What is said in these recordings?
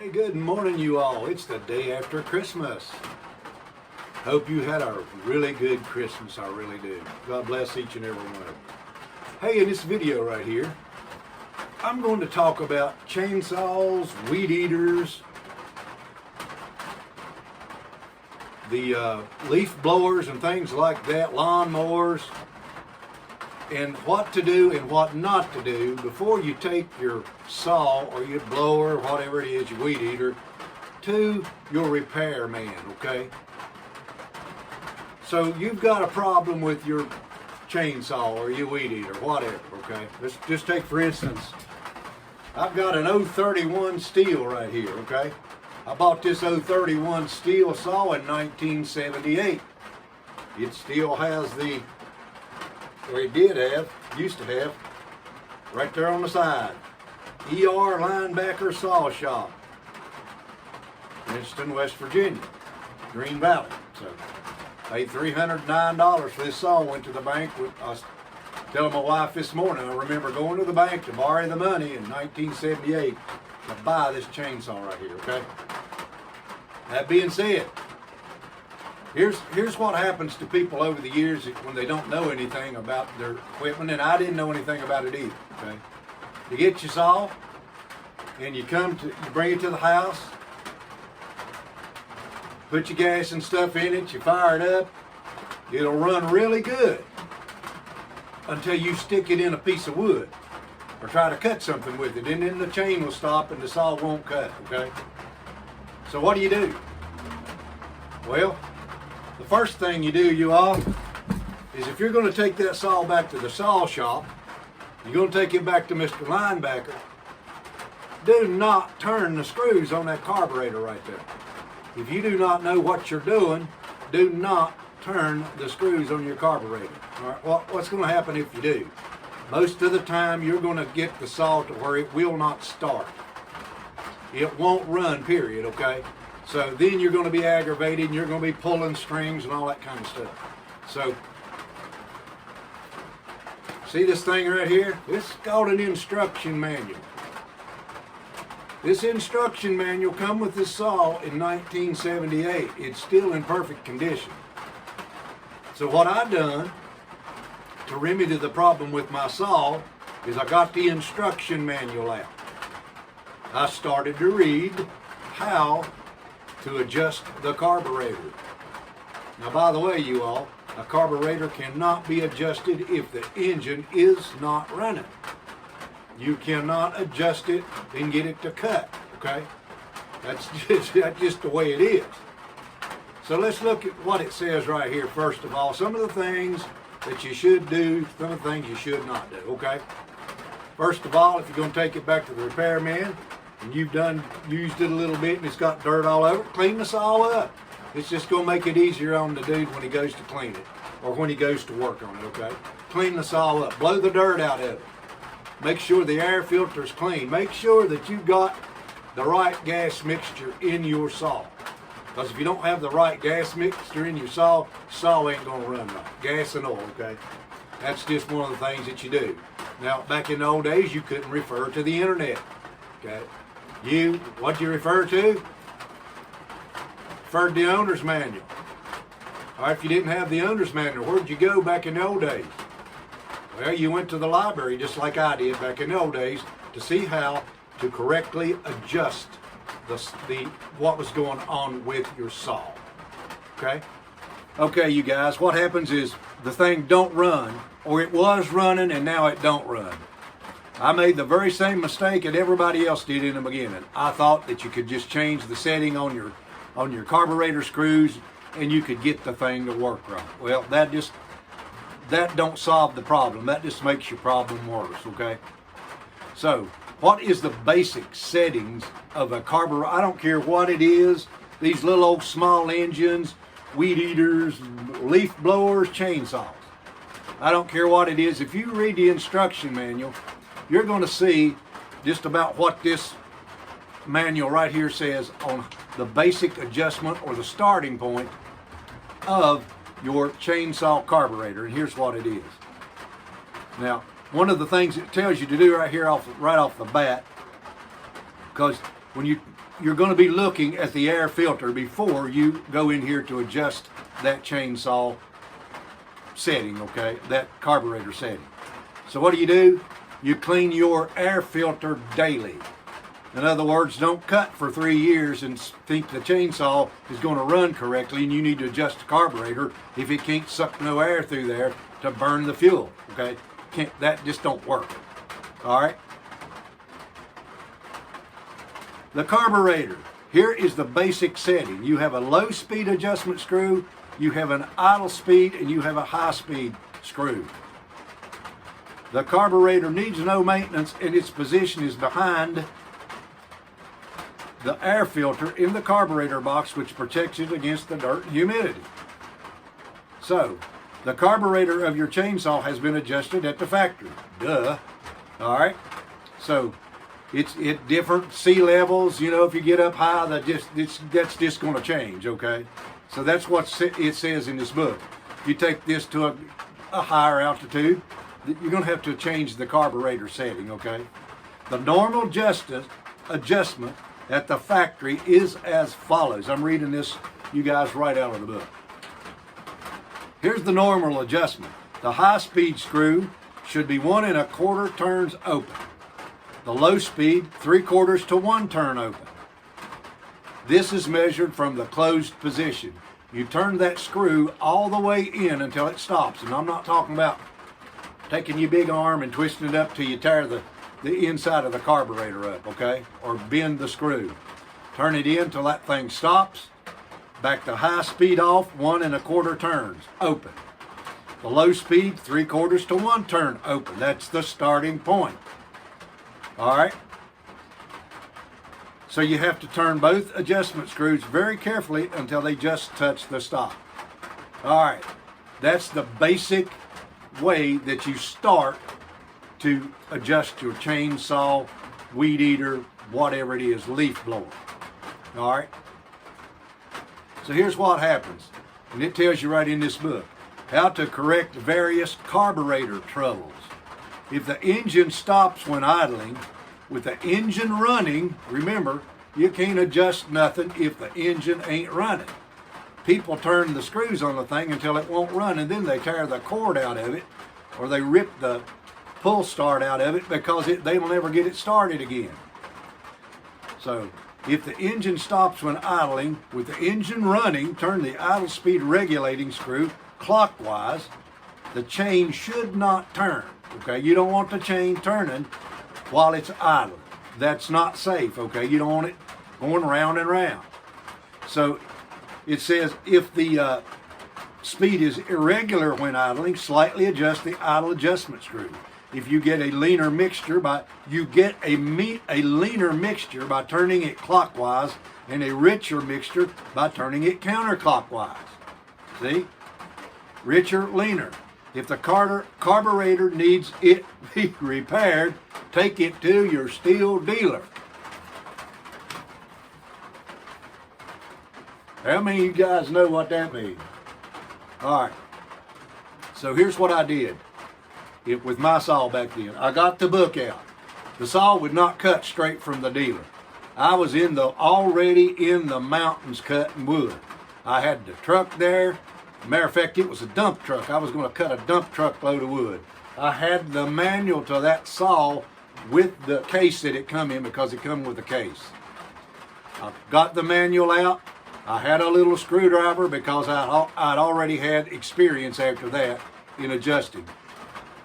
Hey, good morning, you all. It's the day after Christmas. Hope you had a really good Christmas. I really do. God bless each and every one of you. Hey, in this video right here, I'm going to talk about chainsaws, weed eaters, the leaf blowers and things like that, lawn mowers, and what to do and what not to do before you take your saw or your blower, whatever it is, your weed eater, to your repair man, okay? So you've got a problem with your chainsaw or your weed eater, whatever, okay? Let's just take, for instance, I've got an 031 STIHL right here, okay? I bought this 031 STIHL saw in 1978. It still has the, or it did have, used to have, right there on the side, ER Linebacker Saw Shop, Princeton, West Virginia, Green Valley. So, paid $309 for this saw. Went to the bank. I was telling my wife this morning, I remember going to the bank to borrow the money in 1978 to buy this chainsaw right here, okay? That being said, Here's what happens to people over the years when they don't know anything about their equipment, and I didn't know anything about it either, okay? You get your saw, and you bring it to the house, put your gas and stuff in it, you fire it up, it'll run really good until you stick it in a piece of wood or try to cut something with it, and then the chain will stop and the saw won't cut, okay? So what do? Well, the first thing you do, you all, is if you're going to take that saw back to the saw shop, you're going to take it back to Mr. Linebacker, do not turn the screws on that carburetor right there. If you do not know what you're doing, do not turn the screws on your carburetor. All right, what's going to happen if you do? Most of the time, you're going to get the saw to where it will not start. It won't run, period, okay? So then you're going to be aggravated and you're going to be pulling strings and all that kind of stuff. So, see this thing right here? This is called an instruction manual. This instruction manual come with this saw in 1978. It's still in perfect condition. So what I done to remedy the problem with my saw is I got the instruction manual out. I started to read how to adjust the carburetor. Now, by the way, you all, a carburetor cannot be adjusted if the engine is not running. You cannot adjust it and get it to cut, okay? That's just the way it is. So let's look at what it says right here first of all. Some of the things that you should do, some of the things you should not do, okay? First of all, if you're going to take it back to the repairman, and you've used it a little bit and it's got dirt all over it, clean the saw up. It's just going to make it easier on the dude when he goes to clean it or when he goes to work on it, okay? Clean the saw up. Blow the dirt out of it. Make sure the air filter is clean. Make sure that you've got the right gas mixture in your saw. Because if you don't have the right gas mixture in your saw ain't going to run right. Gas and oil, okay? That's just one of the things that you do. Now, back in the old days, you couldn't refer to the internet, okay? What you refer to? Referred to the owner's manual. Or if you didn't have the owner's manual, where'd you go back in the old days? Well, you went to the library just like I did back in the old days to see how to correctly adjust what was going on with your saw. Okay? Okay, you guys, what happens is the thing don't run, or it was running and now it don't run. I made the very same mistake that everybody else did in the beginning. I thought that you could just change the setting on your carburetor screws and you could get the thing to work right. Well, that don't solve the problem. That just makes your problem worse, okay? So, what is the basic settings of a carburetor? I don't care what it is, these little old small engines, weed eaters, leaf blowers, chainsaws. I don't care what it is. If you read the instruction manual, you're going to see just about what this manual right here says on the basic adjustment or the starting point of your chainsaw carburetor. And here's what it is. Now, one of the things it tells you to do right here right off the bat, because you're going to be looking at the air filter before you go in here to adjust that chainsaw setting, okay, that carburetor setting. So what do? You clean your air filter daily. In other words, don't cut for 3 years and think the chainsaw is going to run correctly and you need to adjust the carburetor if it can't suck no air through there to burn the fuel, okay? That just don't work, all right? The carburetor, here is the basic setting. You have a low speed adjustment screw, you have an idle speed, and you have a high speed screw. The carburetor needs no maintenance and its position is behind the air filter in the carburetor box, which protects it against the dirt and humidity. So, the carburetor of your chainsaw has been adjusted at the factory. Duh. All right. So, it's at different sea levels. You know, if you get up high, that's just going to change. Okay. So that's what it says in this book. You take this to a higher altitude, you're going to have to change the carburetor setting. Okay. The normal adjustment at the factory is as follows. I'm reading this, you guys, right out of the book. Here's the normal adjustment. The high-speed screw should be 1 1/4 turns open. The low speed, 3/4 to 1 turn open. This is measured from the closed position. You turn that screw all the way in until it stops. And I'm not talking about taking your big arm and twisting it up till you tear the inside of the carburetor up, okay? Or bend the screw. Turn it in till that thing stops. Back the high speed off, 1 1/4 turns, open. The low speed, 3/4 to 1 turn, open. That's the starting point. All right? So you have to turn both adjustment screws very carefully until they just touch the stop. All right. That's the basic way that you start to adjust your chainsaw, weed eater, whatever it is, leaf blower. All right? So here's what happens, and it tells you right in this book, how to correct various carburetor troubles. If the engine stops when idling, with the engine running, remember, you can't adjust nothing if the engine ain't running. People turn the screws on the thing until it won't run, and then they tear the cord out of it, or they rip the pull start out of it because they'll never get it started again. So if the engine stops when idling, with the engine running, turn the idle speed regulating screw clockwise. The chain should not turn. Okay, you don't want the chain turning while it's idle. That's not safe. Okay, you don't want it going round and round. So it says if the speed is irregular when idling, slightly adjust the idle adjustment screw. If you get a leaner mixture by turning it clockwise, and a richer mixture by turning it counterclockwise. See? Richer, leaner. If the carburetor needs it be repaired, take it to your STIHL dealer. How many of you guys know what that means? All right. So here's what I did. With my saw back then. I got the book out. The saw would not cut straight from the dealer. I was already in the mountains cutting wood. I had the truck there. Matter of fact, it was a dump truck. I was going to cut a dump truck load of wood. I had the manual to that saw with the case that it come in, because it come with a case. I got the manual out. I had a little screwdriver because I'd already had experience after that in adjusting.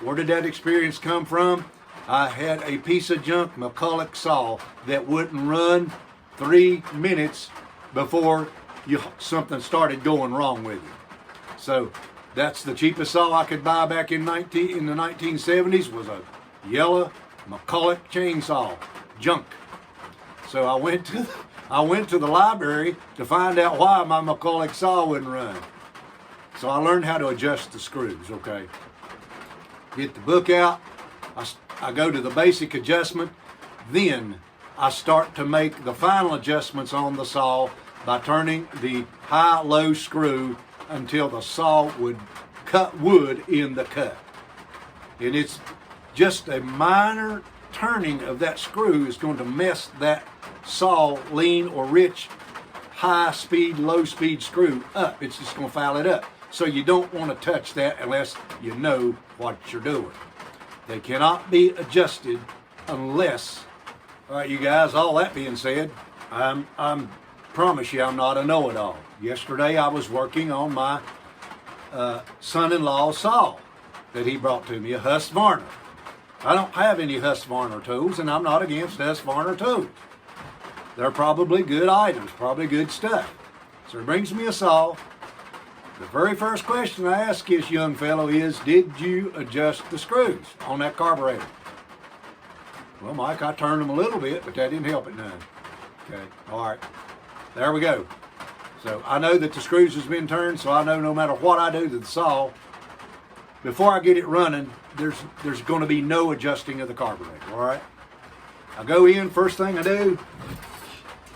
Where did that experience come from? I had a piece of junk McCulloch saw that wouldn't run 3 minutes before something started going wrong with it. So that's the cheapest saw I could buy back in the 1970s was a yellow McCulloch chainsaw, junk. So I went to the library to find out why my McCulloch saw wouldn't run. So I learned how to adjust the screws, okay? Get the book out, I go to the basic adjustment, then I start to make the final adjustments on the saw by turning the high-low screw until the saw would cut wood in the cut. And it's just a minor turning of that screw is going to mess that saw lean or rich high speed, low speed screw up. It's just going to foul it up. So you don't want to touch that unless you know what you're doing. They cannot be adjusted unless, all right, you guys, all that being said, I'm promise you I'm not a know-it-all. Yesterday I was working on my son-in-law's saw that he brought to me, a Husqvarna. I don't have any Husqvarna tools, and I'm not against Husqvarna tools. They're probably good items, probably good stuff. So he brings me a saw. The very first question I ask this young fellow is, did you adjust the screws on that carburetor? Well, Mike, I turned them a little bit, but that didn't help it none. Okay, all right, there we go. So I know that the screws has been turned, so I know no matter what I do to the saw, before I get it running, there's going to be no adjusting of the carburetor, all right? I go in, first thing I do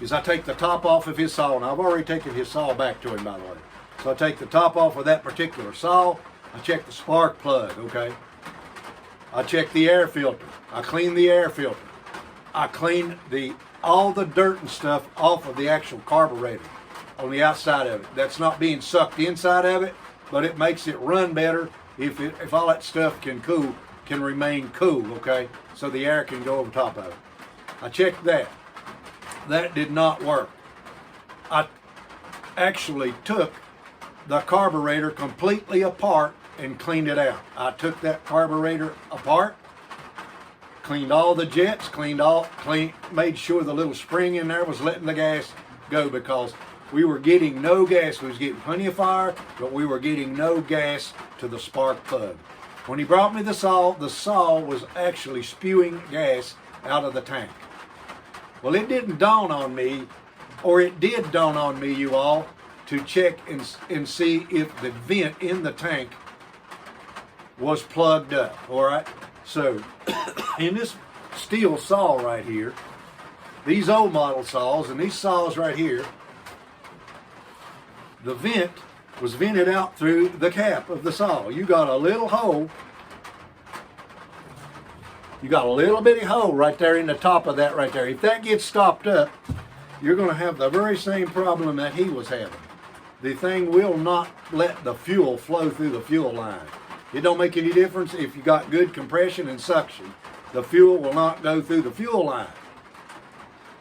is I take the top off of his saw, and I've already taken his saw back to him, by the way. So I take the top off of that particular saw, I check the spark plug, okay? I check the air filter, I clean the air filter, I clean all the dirt and stuff off of the actual carburetor on the outside of it. That's not being sucked inside of it, but it makes it run better if all that stuff can remain cool, okay? So the air can go over top of it. I checked that. That did not work. I actually took the carburetor completely apart and cleaned it out. I took that carburetor apart, cleaned all the jets, made sure the little spring in there was letting the gas go, because we were getting no gas. We was getting plenty of fire, but we were getting no gas to the spark plug. When he brought me the saw was actually spewing gas out of the tank. Well, it didn't dawn on me, or it did dawn on me, you all, to check and see if the vent in the tank was plugged up, all right? So, in this STIHL saw right here, these old model saws and these saws right here, the vent was vented out through the cap of the saw. You got a little hole, you got a little bitty hole right there in the top of that right there. If that gets stopped up, you're going to have the very same problem that he was having. The thing will not let the fuel flow through the fuel line. It don't make any difference if you got good compression and suction. The fuel will not go through the fuel line.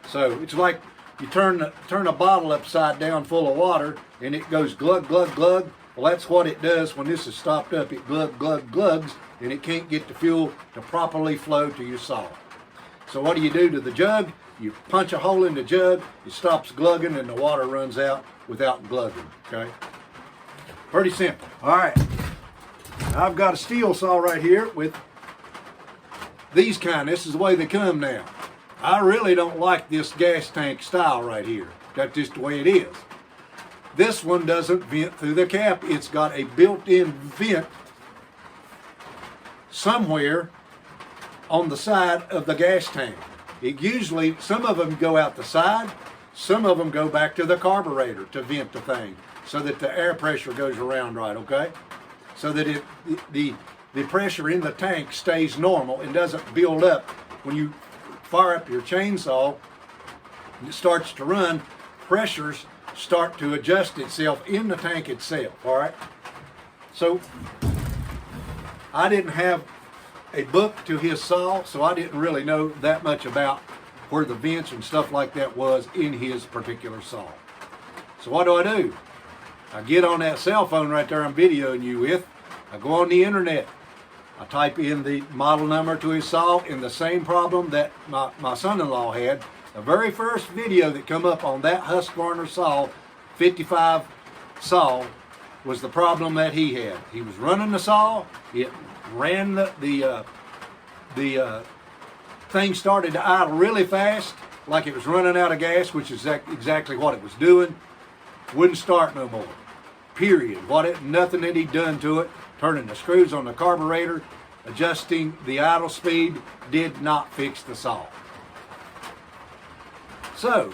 So it's like you turn a bottle upside down full of water and it goes glug, glug, glug. Well, that's what it does when this is stopped up. It glug, glug, glugs, and it can't get the fuel to properly flow to your saw. So what do you do to the jug? You punch a hole in the jug, it stops glugging, and the water runs out without glugging, okay? Pretty simple. All right, I've got a STIHL saw right here with these kind. This is the way they come now. I really don't like this gas tank style right here. That's just the way it is. This one doesn't vent through the cap. It's got a built-in vent somewhere on the side of the gas tank. It usually, some of them go out the side, some of them go back to the carburetor to vent the thing so that the air pressure goes around right, okay? So that the pressure in the tank stays normal and doesn't build up. When you fire up your chainsaw and it starts to run, pressures start to adjust itself in the tank itself, all right? So I didn't have a book to his saw, so I didn't really know that much about where the vents and stuff like that was in his particular saw. So what do? I get on that cell phone right there I'm videoing you with. I go on the internet. I type in the model number to his saw, and the same problem that my son-in-law had. The very first video that come up on that Husqvarna saw, 55 saw, was the problem that he had. He was running the saw, it ran the thing started to idle really fast, like it was running out of gas, which is exactly what it was doing. Wouldn't start no more. Period. Nothing that he'd done to it. Turning the screws on the carburetor, adjusting the idle speed, did not fix the saw. So,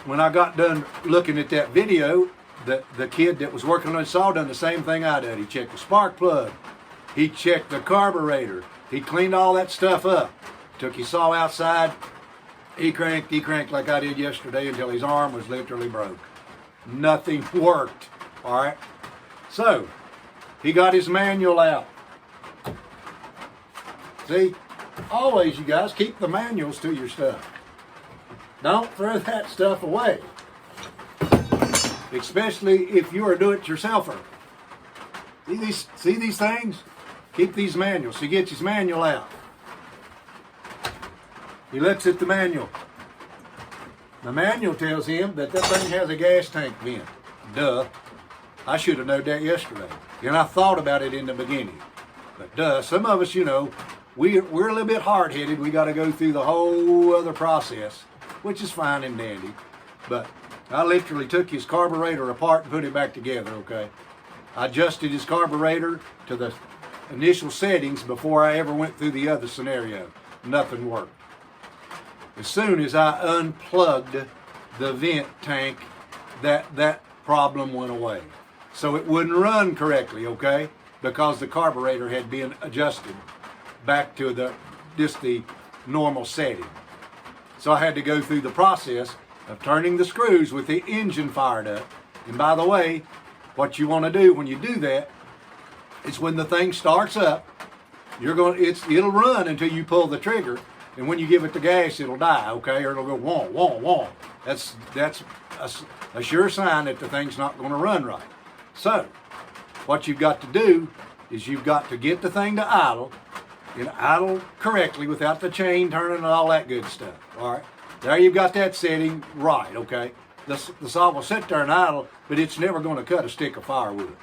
when I got done looking at that video, the kid that was working on the saw done the same thing I did. He checked the spark plug, he checked the carburetor, he cleaned all that stuff up, took his saw outside, He cranked like I did yesterday until his arm was literally broke. Nothing worked, all right? So, he got his manual out. See, always you guys keep the manuals to your stuff. Don't throw that stuff away. Especially if you're a do-it-yourselfer. See these things? Keep these manuals. He gets his manual out. He looks at the manual. The manual tells him that thing has a gas tank vent. Duh. I should have known that yesterday. And I thought about it in the beginning. But duh, some of us, you know, we're a little bit hard-headed. We got to go through the whole other process, which is fine and dandy. But I literally took his carburetor apart and put it back together, okay? I adjusted his carburetor to the initial settings before I ever went through the other scenario. Nothing worked. As soon as I unplugged the vent tank, that problem went away. So it wouldn't run correctly, okay? Because the carburetor had been adjusted back to the normal setting. So I had to go through the process of turning the screws with the engine fired up. And by the way, what you want to do when you do that is when the thing starts up, it'll run until you pull the trigger, and when you give it the gas, it'll die, okay? Or it'll go wah, wah, wah. That's a sure sign that the thing's not going to run right. So, what you've got to do is you've got to get the thing to idle, and idle correctly without the chain turning and all that good stuff, all right? There you've got that setting right, okay? The saw will sit there and idle, but it's never going to cut a stick of firewood.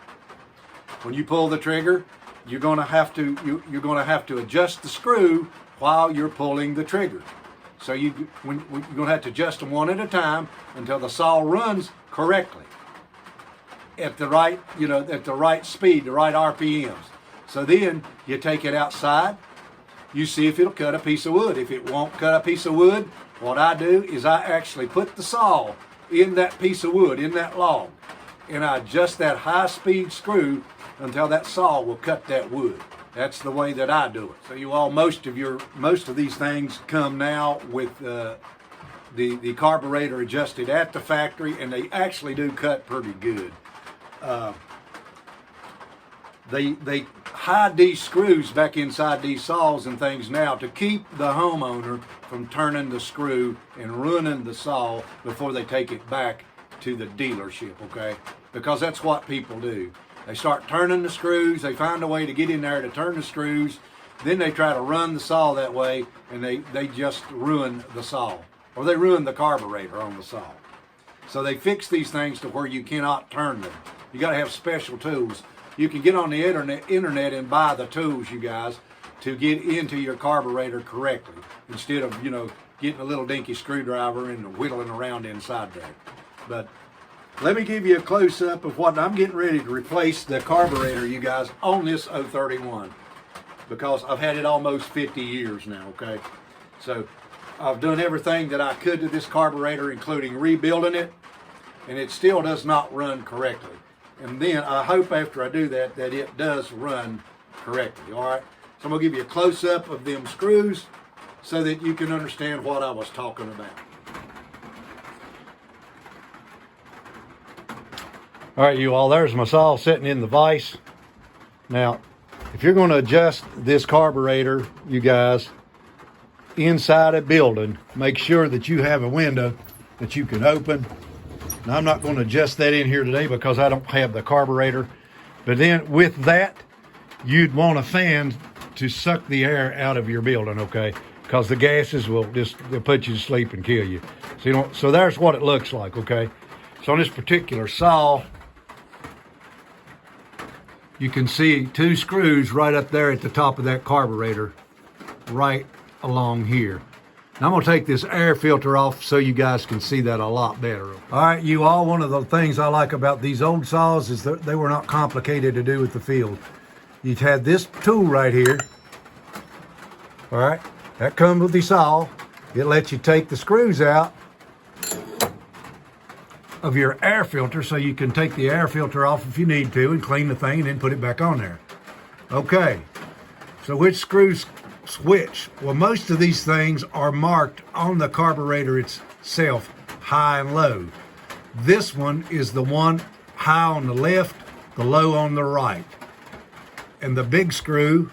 When you pull the trigger, you're going to have to adjust the screw while you're pulling the trigger. So you're going to have to adjust them one at a time until the saw runs correctly at the right, at the right speed, the right RPMs. So then you take it outside, you see if it'll cut a piece of wood. If it won't cut a piece of wood, what I do is I actually put the saw in that piece of wood, in that log, and I adjust that high-speed screw until that saw will cut that wood. That's the way that I do it. So you all, most of these things come now with the carburetor adjusted at the factory, and they actually do cut pretty good. They hide these screws back inside these saws and things now to keep the homeowner from turning the screw and ruining the saw before they take it back to the dealership, okay? Because that's what people do. They start turning the screws, they find a way to get in there to turn the screws, then they try to run the saw that way, and they just ruin the saw. Or they ruin the carburetor on the saw. So they fix these things to where you cannot turn them. You gotta have special tools. You can get on the internet and buy the tools, you guys, to get into your carburetor correctly, instead of, getting a little dinky screwdriver and whittling around inside there. But let me give you a close-up of what I'm getting ready to replace the carburetor, you guys, on this 031, because I've had it almost 50 years now, okay? So I've done everything that I could to this carburetor, including rebuilding it, and it still does not run correctly. And then I hope after I do that it does run correctly, all right? So I'm going to give you a close-up of them screws so that you can understand what I was talking about. All right, you all, there's my saw sitting in the vise. Now, if you're going to adjust this carburetor, you guys, inside a building, make sure that you have a window that you can open. Now, I'm not going to adjust that in here today because I don't have the carburetor. But then with that, you'd want a fan to suck the air out of your building, okay? Because the gases they'll put you to sleep and kill you. So there's what it looks like, okay? So on this particular saw, you can see two screws right up there at the top of that carburetor, right along here. Now I'm going to take this air filter off so you guys can see that a lot better. All right, you all, one of the things I like about these old saws is that they were not complicated to do with the field. You had this tool right here. All right, that comes with the saw. It lets you take the screws out of your air filter so you can take the air filter off if you need to and clean the thing and then put it back on there. Okay, so which screws switch. Well, most of these things are marked on the carburetor itself, high and low. This one is the one high on the left, the low on the right. And the big screw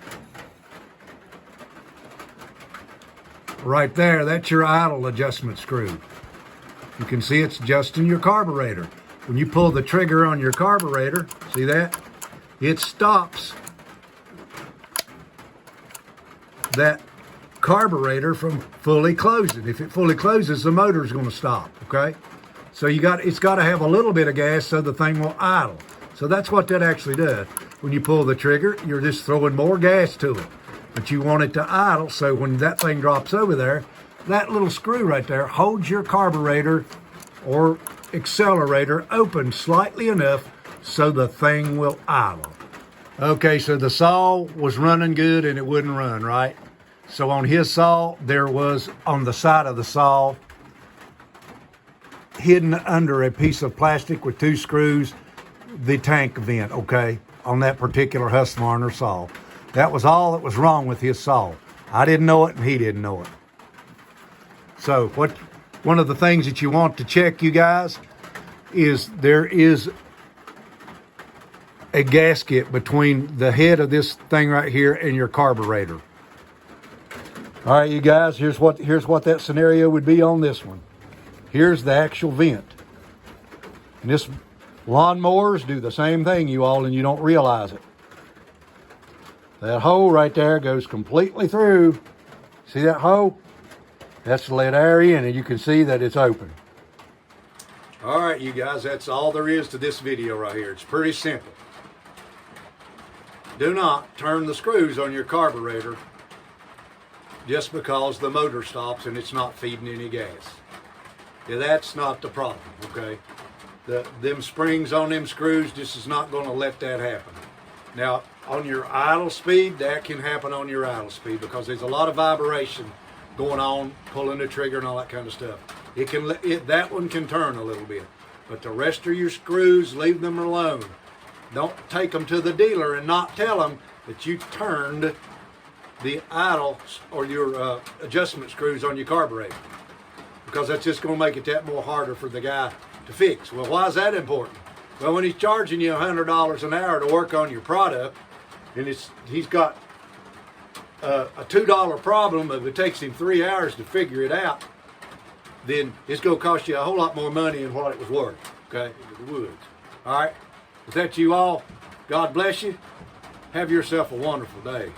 right there, that's your idle adjustment screw. You can see it's adjusting your carburetor. When you pull the trigger on your carburetor, see that? It stops that carburetor from fully closing. If it fully closes, the motor's going to stop, okay? So it's got to have a little bit of gas so the thing will idle. So that's what that actually does. When you pull the trigger, you're just throwing more gas to it. But you want it to idle, so when that thing drops over there, that little screw right there holds your carburetor or accelerator open slightly enough so the thing will idle. Okay, so the saw was running good and it wouldn't run, right? So on his saw, there was on the side of the saw, hidden under a piece of plastic with 2 screws, the tank vent, okay, on that particular Husqvarna saw. That was all that was wrong with his saw. I didn't know it and he didn't know it. So one of the things that you want to check, you guys, is there is a gasket between the head of this thing right here and your carburetor. All right, you guys, here's what that scenario would be on this one. Here's the actual vent. And this lawnmowers do the same thing, you all, and you don't realize it. That hole right there goes completely through. See that hole? That's to let air in, and you can see that it's open. All right, you guys, that's all there is to this video right here. It's pretty simple. Do not turn the screws on your carburetor just because the motor stops and it's not feeding any gas. Yeah, that's not the problem, okay? Them springs on them screws just is not going to let that happen. Now, on your idle speed, that can happen on your idle speed because there's a lot of vibration going on, pulling the trigger and all that kind of stuff. That one can turn a little bit, but the rest of your screws, leave them alone. Don't take them to the dealer and not tell them that you turned the idle or your adjustment screws on your carburetor, because that's just going to make it that more harder for the guy to fix. Well, why is that important? Well, when he's charging you $100 an hour to work on your product, and he's got a $2 problem, if it takes him 3 hours to figure it out, then it's going to cost you a whole lot more money than what it was worth, okay? It would. All right? Is that you all? God bless you. Have yourself a wonderful day.